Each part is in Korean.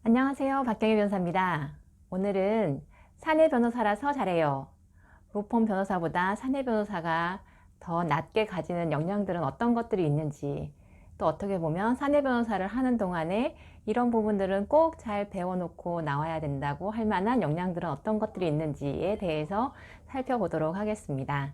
안녕하세요. 박경희 변호사입니다. 오늘은 사내 변호사라서 잘해요. 로펌 변호사보다 사내 변호사가 더 낮게 가지는 역량들은 어떤 것들이 있는지, 또 어떻게 보면 사내 변호사를 하는 동안에 이런 부분들은 꼭 잘 배워놓고 나와야 된다고 할 만한 역량들은 어떤 것들이 있는지에 대해서 살펴보도록 하겠습니다.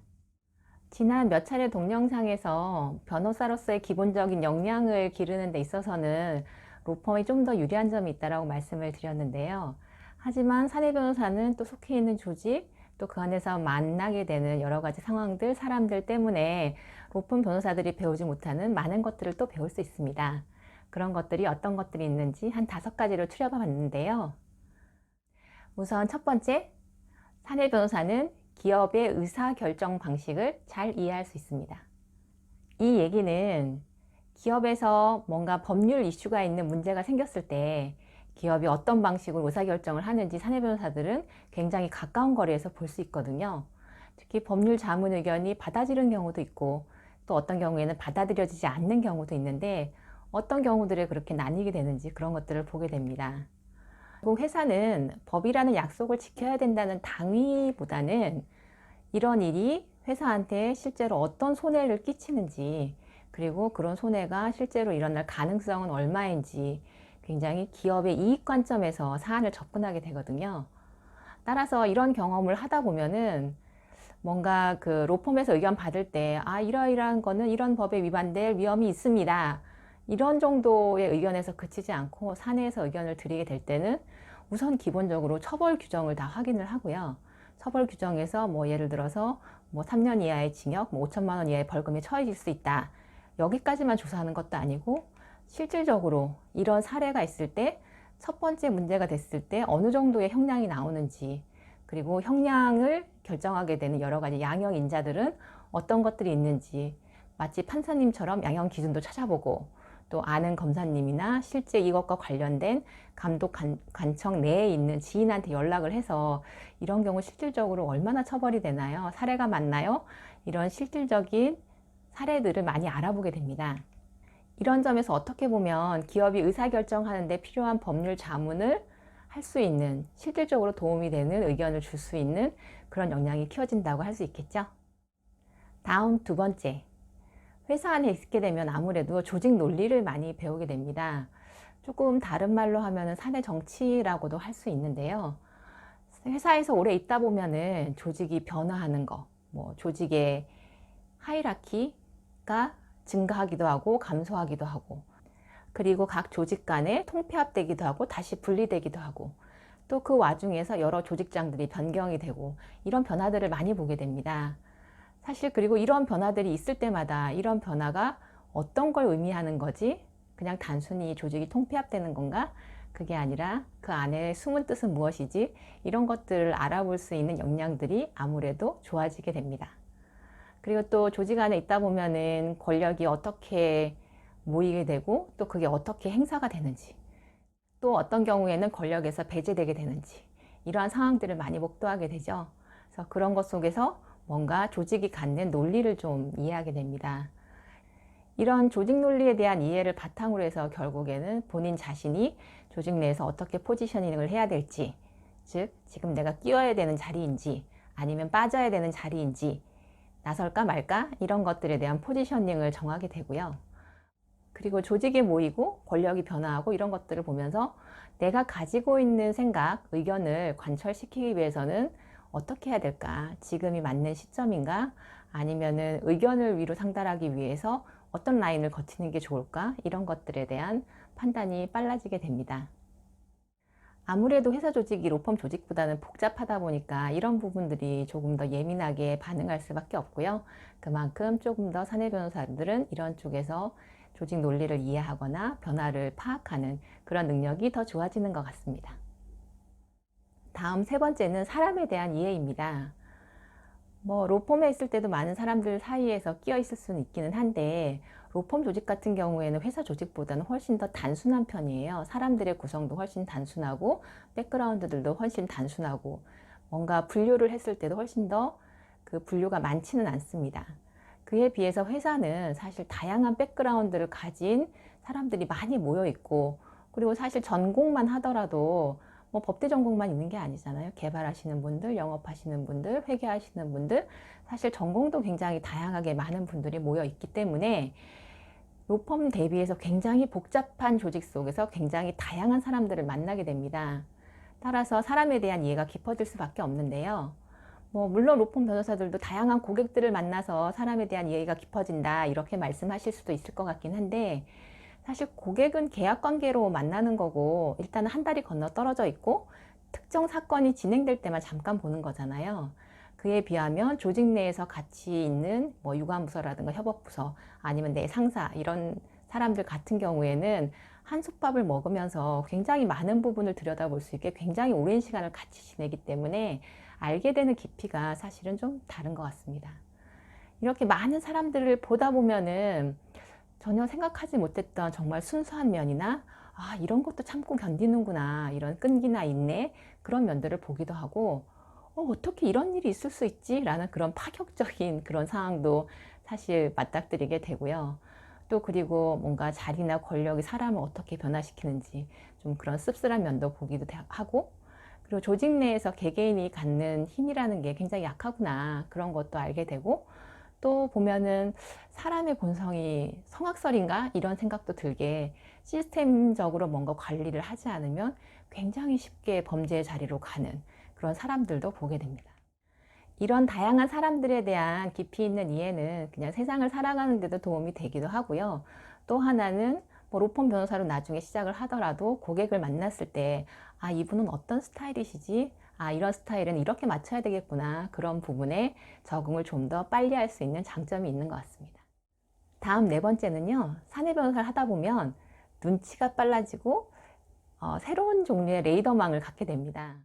지난 몇 차례 동영상에서 변호사로서의 기본적인 역량을 기르는 데 있어서는 로펌이 좀 더 유리한 점이 있다고 말씀을 드렸는데요. 하지만 사내 변호사는 또 속해 있는 조직, 또 그 안에서 만나게 되는 여러 가지 상황들, 사람들 때문에 로펌 변호사들이 배우지 못하는 많은 것들을 또 배울 수 있습니다. 그런 것들이 어떤 것들이 있는지 한 5가지를 추려봐 봤는데요. 우선 첫 번째, 사내 변호사는 기업의 의사결정 방식을 잘 이해할 수 있습니다. 이 얘기는 기업에서 뭔가 법률 이슈가 있는 문제가 생겼을 때 기업이 어떤 방식으로 의사결정을 하는지 사내 변호사들은 굉장히 가까운 거리에서 볼 수 있거든요. 특히 법률 자문 의견이 받아들이는 경우도 있고 또 어떤 경우에는 받아들여지지 않는 경우도 있는데 어떤 경우들에 그렇게 나뉘게 되는지 그런 것들을 보게 됩니다. 그리고 회사는 법이라는 약속을 지켜야 된다는 당위보다는 이런 일이 회사한테 실제로 어떤 손해를 끼치는지, 그리고 그런 손해가 실제로 일어날 가능성은 얼마인지 굉장히 기업의 이익 관점에서 사안을 접근하게 되거든요. 따라서 이런 경험을 하다 보면은 뭔가 그 로펌에서 의견 받을 때, 이러이러한 거는 이런 법에 위반될 위험이 있습니다. 이런 정도의 의견에서 그치지 않고 사내에서 의견을 드리게 될 때는 우선 기본적으로 처벌 규정을 다 확인을 하고요. 처벌 규정에서 뭐 예를 들어서 뭐 3년 이하의 징역, 뭐 5천만 원 이하의 벌금에 처해질 수 있다. 여기까지만 조사하는 것도 아니고 실질적으로 이런 사례가 있을 때 첫 번째 문제가 됐을 때 어느 정도의 형량이 나오는지, 그리고 형량을 결정하게 되는 여러 가지 양형 인자들은 어떤 것들이 있는지 마치 판사님처럼 양형 기준도 찾아보고 또 아는 검사님이나 실제 이것과 관련된 감독 관청 내에 있는 지인한테 연락을 해서 이런 경우 실질적으로 얼마나 처벌이 되나요? 사례가 많나요? 이런 실질적인 사례들을 많이 알아보게 됩니다. 이런 점에서 어떻게 보면 기업이 의사결정하는 데 필요한 법률 자문을 할 수 있는, 실질적으로 도움이 되는 의견을 줄 수 있는 그런 역량이 키워진다고 할 수 있겠죠. 다음 2번째, 회사 안에 있게 되면 아무래도 조직 논리를 많이 배우게 됩니다. 조금 다른 말로 하면 사내 정치라고도 할 수 있는데요. 회사에서 오래 있다 보면은 조직이 변화하는 거, 뭐 조직의 하이라키가 증가하기도 하고 감소하기도 하고, 그리고 각 조직 간에 통폐합되기도 하고 다시 분리되기도 하고, 또 그 와중에서 여러 조직장들이 변경이 되고 이런 변화들을 많이 보게 됩니다. 사실 그리고 이런 변화들이 있을 때마다 이런 변화가 어떤 걸 의미하는 거지? 그냥 단순히 조직이 통폐합되는 건가? 그게 아니라 그 안에 숨은 뜻은 무엇이지? 이런 것들을 알아볼 수 있는 역량들이 아무래도 좋아지게 됩니다. 그리고 또 조직 안에 있다 보면은 권력이 어떻게 모이게 되고 또 그게 어떻게 행사가 되는지, 또 어떤 경우에는 권력에서 배제되게 되는지, 이러한 상황들을 많이 목도하게 되죠. 그래서 그런 것 속에서 뭔가 조직이 갖는 논리를 좀 이해하게 됩니다. 이런 조직 논리에 대한 이해를 바탕으로 해서 결국에는 본인 자신이 조직 내에서 어떻게 포지셔닝을 해야 될지, 즉 지금 내가 끼워야 되는 자리인지 아니면 빠져야 되는 자리인지, 나설까 말까 이런 것들에 대한 포지셔닝을 정하게 되고요. 그리고 조직에 모이고 권력이 변화하고 이런 것들을 보면서 내가 가지고 있는 생각, 의견을 관철시키기 위해서는 어떻게 해야 될까? 지금이 맞는 시점인가? 아니면은 의견을 위로 상달하기 위해서 어떤 라인을 거치는 게 좋을까? 이런 것들에 대한 판단이 빨라지게 됩니다. 아무래도 회사 조직이 로펌 조직보다는 복잡하다 보니까 이런 부분들이 조금 더 예민하게 반응할 수밖에 없고요. 그만큼 조금 더 사내 변호사들은 이런 쪽에서 조직 논리를 이해하거나 변화를 파악하는 그런 능력이 더 좋아지는 것 같습니다. 다음 3번째는 사람에 대한 이해입니다. 뭐 로펌에 있을 때도 많은 사람들 사이에서 끼어 있을 수는 있기는 한데, 로펌 조직 같은 경우에는 회사 조직보다는 훨씬 더 단순한 편이에요. 사람들의 구성도 훨씬 단순하고 백그라운드들도 훨씬 단순하고, 뭔가 분류를 했을 때도 훨씬 더 그 분류가 많지는 않습니다. 그에 비해서 회사는 사실 다양한 백그라운드를 가진 사람들이 많이 모여 있고, 그리고 사실 전공만 하더라도 뭐 법대 전공만 있는 게 아니잖아요. 개발하시는 분들, 영업하시는 분들, 회계하시는 분들, 사실 전공도 굉장히 다양하게 많은 분들이 모여 있기 때문에 로펌 대비해서 굉장히 복잡한 조직 속에서 굉장히 다양한 사람들을 만나게 됩니다. 따라서 사람에 대한 이해가 깊어질 수밖에 없는데요. 뭐 물론 로펌 변호사들도 다양한 고객들을 만나서 사람에 대한 이해가 깊어진다 이렇게 말씀하실 수도 있을 것 같긴 한데, 사실 고객은 계약 관계로 만나는 거고 일단은 한 달이 건너 떨어져 있고 특정 사건이 진행될 때만 잠깐 보는 거잖아요. 그에 비하면 조직 내에서 같이 있는 뭐 유관부서라든가 협업부서 아니면 내 상사 이런 사람들 같은 경우에는 한솥밥을 먹으면서 굉장히 많은 부분을 들여다볼 수 있게 굉장히 오랜 시간을 같이 지내기 때문에 알게 되는 깊이가 사실은 좀 다른 것 같습니다. 이렇게 많은 사람들을 보다 보면은 전혀 생각하지 못했던 정말 순수한 면이나 이런 것도 참고 견디는구나 이런 끈기나 인내 그런 면들을 보기도 하고 어떻게 이런 일이 있을 수 있지? 라는 그런 파격적인 그런 상황도 사실 맞닥뜨리게 되고요. 또 그리고 뭔가 자리나 권력이 사람을 어떻게 변화시키는지 좀 그런 씁쓸한 면도 보기도 하고, 그리고 조직 내에서 개개인이 갖는 힘이라는 게 굉장히 약하구나 그런 것도 알게 되고, 또 보면은 사람의 본성이 성악설인가 이런 생각도 들게, 시스템적으로 뭔가 관리를 하지 않으면 굉장히 쉽게 범죄의 자리로 가는 그런 사람들도 보게 됩니다. 이런 다양한 사람들에 대한 깊이 있는 이해는 그냥 세상을 살아가는 데도 도움이 되기도 하고요. 또 하나는 뭐 로펌 변호사로 나중에 시작을 하더라도 고객을 만났을 때 이분은 어떤 스타일이시지? 이런 스타일은 이렇게 맞춰야 되겠구나. 그런 부분에 적응을 좀 더 빨리 할 수 있는 장점이 있는 것 같습니다. 다음 네 번째는요. 사내 변호사를 하다 보면 눈치가 빨라지고 새로운 종류의 레이더망을 갖게 됩니다.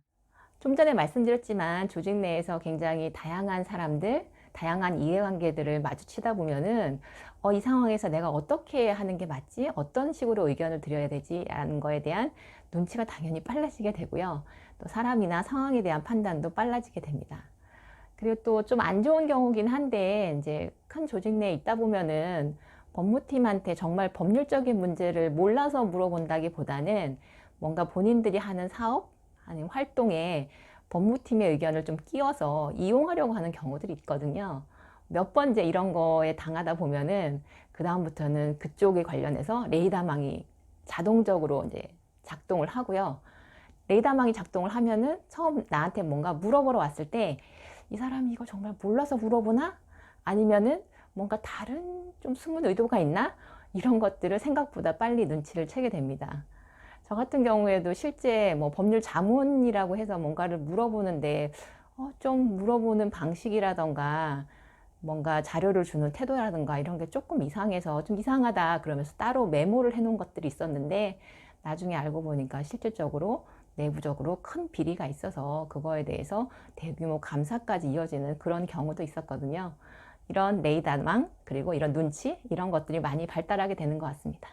좀 전에 말씀드렸지만 조직 내에서 굉장히 다양한 사람들, 다양한 이해관계들을 마주치다 보면은 이 상황에서 내가 어떻게 하는 게 맞지? 어떤 식으로 의견을 드려야 되지? 라는 거에 대한 눈치가 당연히 빨라지게 되고요. 또 사람이나 상황에 대한 판단도 빨라지게 됩니다. 그리고 또 좀 안 좋은 경우긴 한데, 이제 큰 조직 내에 있다 보면은 법무팀한테 정말 법률적인 문제를 몰라서 물어본다기보다는 뭔가 본인들이 하는 사업 아니면 활동에 법무팀의 의견을 좀 끼워서 이용하려고 하는 경우들이 있거든요. 몇 번 이제 이런 거에 당하다 보면은 그다음부터는 그쪽에 관련해서 레이더망이 자동적으로 이제 작동을 하고요. 레이더망이 작동을 하면은 처음 나한테 뭔가 물어보러 왔을 때 이 사람이 이거 정말 몰라서 물어보나? 아니면은 뭔가 다른 좀 숨은 의도가 있나? 이런 것들을 생각보다 빨리 눈치를 채게 됩니다. 저 같은 경우에도 실제 뭐 법률 자문이라고 해서 뭔가를 물어보는데 좀 물어보는 방식이라던가 뭔가 자료를 주는 태도라든가 이런 게 조금 이상해서 좀 이상하다 그러면서 따로 메모를 해놓은 것들이 있었는데, 나중에 알고 보니까 실질적으로 내부적으로 큰 비리가 있어서 그거에 대해서 대규모 감사까지 이어지는 그런 경우도 있었거든요. 이런 레이더망 그리고 이런 눈치 이런 것들이 많이 발달하게 되는 것 같습니다.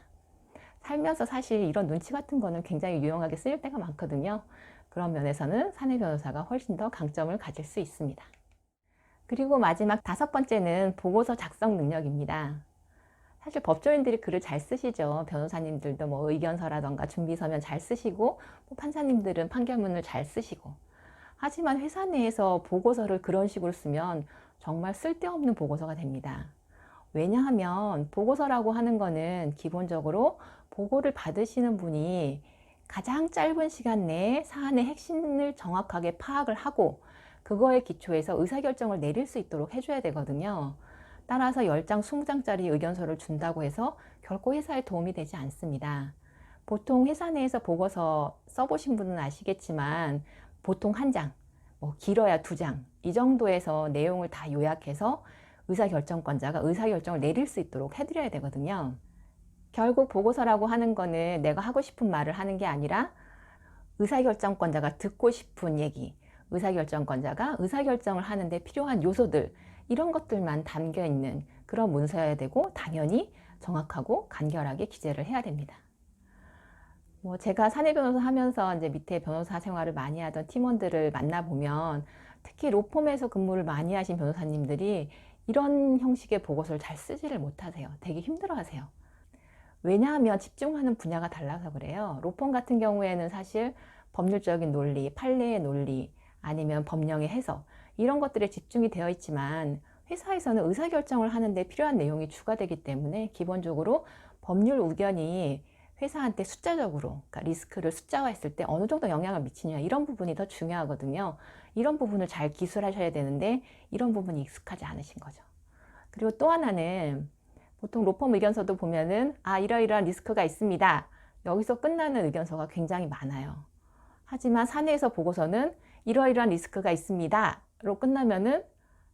살면서 사실 이런 눈치 같은 거는 굉장히 유용하게 쓰일 때가 많거든요. 그런 면에서는 사내 변호사가 훨씬 더 강점을 가질 수 있습니다. 그리고 마지막 다섯 번째는 보고서 작성 능력입니다. 사실 법조인들이 글을 잘 쓰시죠. 변호사님들도 뭐 의견서라던가 준비서면 잘 쓰시고, 뭐 판사님들은 판결문을 잘 쓰시고. 하지만 회사 내에서 보고서를 그런 식으로 쓰면 정말 쓸데없는 보고서가 됩니다. 왜냐하면 보고서라고 하는 거는 기본적으로 보고를 받으시는 분이 가장 짧은 시간 내에 사안의 핵심을 정확하게 파악을 하고 그거에 기초해서 의사결정을 내릴 수 있도록 해줘야 되거든요. 따라서 10장, 20장짜리 의견서를 준다고 해서 결코 회사에 도움이 되지 않습니다. 보통 회사 내에서 보고서 써보신 분은 아시겠지만 보통 한 장, 뭐 길어야 2장 이 정도에서 내용을 다 요약해서 의사결정권자가 의사결정을 내릴 수 있도록 해드려야 되거든요. 결국 보고서라고 하는 거는 내가 하고 싶은 말을 하는 게 아니라 의사결정권자가 듣고 싶은 얘기, 의사결정권자가 의사결정을 하는데 필요한 요소들, 이런 것들만 담겨 있는 그런 문서여야 되고, 당연히 정확하고 간결하게 기재를 해야 됩니다. 뭐 제가 사내 변호사 하면서 이제 밑에 변호사 생활을 많이 하던 팀원들을 만나보면 특히 로펌에서 근무를 많이 하신 변호사님들이 이런 형식의 보고서를 잘 쓰지를 못하세요. 되게 힘들어 하세요. 왜냐하면 집중하는 분야가 달라서 그래요. 로펌 같은 경우에는 사실 법률적인 논리, 판례의 논리, 아니면 법령의 해석 이런 것들에 집중이 되어 있지만 회사에서는 의사결정을 하는데 필요한 내용이 추가되기 때문에 기본적으로 법률 의견이 회사한테 숫자적으로, 그러니까 리스크를 숫자화했을 때 어느 정도 영향을 미치냐 이런 부분이 더 중요하거든요. 이런 부분을 잘 기술하셔야 되는데 이런 부분이 익숙하지 않으신 거죠. 그리고 또 하나는 보통 로펌 의견서도 보면은 이러이러한 리스크가 있습니다. 여기서 끝나는 의견서가 굉장히 많아요. 하지만 사내에서 보고서는 이러이러한 리스크가 있습니다. 로 끝나면은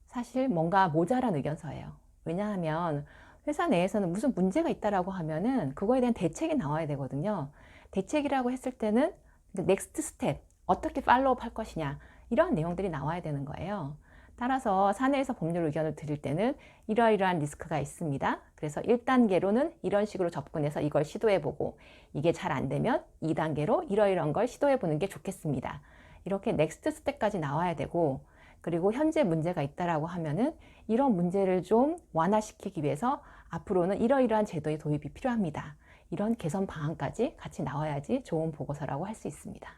사실 뭔가 모자란 의견서예요. 왜냐하면 회사 내에서는 무슨 문제가 있다라고 하면은 그거에 대한 대책이 나와야 되거든요. 대책이라고 했을 때는 넥스트 스텝, 어떻게 팔로우업 할 것이냐 이러한 내용들이 나와야 되는 거예요. 따라서 사내에서 법률 의견을 드릴 때는 이러이러한 리스크가 있습니다. 그래서 1단계로는 이런 식으로 접근해서 이걸 시도해보고 이게 잘 안 되면 2단계로 이러이러한 걸 시도해보는 게 좋겠습니다. 이렇게 넥스트 스텝까지 나와야 되고, 그리고 현재 문제가 있다라고 하면은 이런 문제를 좀 완화시키기 위해서 앞으로는 이러이러한 제도의 도입이 필요합니다. 이런 개선 방안까지 같이 나와야지 좋은 보고서라고 할 수 있습니다.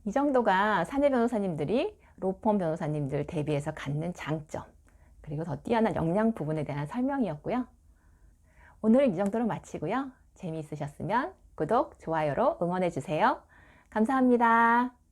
이 정도가 사내 변호사님들이 로펌 변호사님들 대비해서 갖는 장점, 그리고 더 뛰어난 역량 부분에 대한 설명이었고요. 오늘은 이 정도로 마치고요. 재미있으셨으면 구독, 좋아요로 응원해주세요. 감사합니다.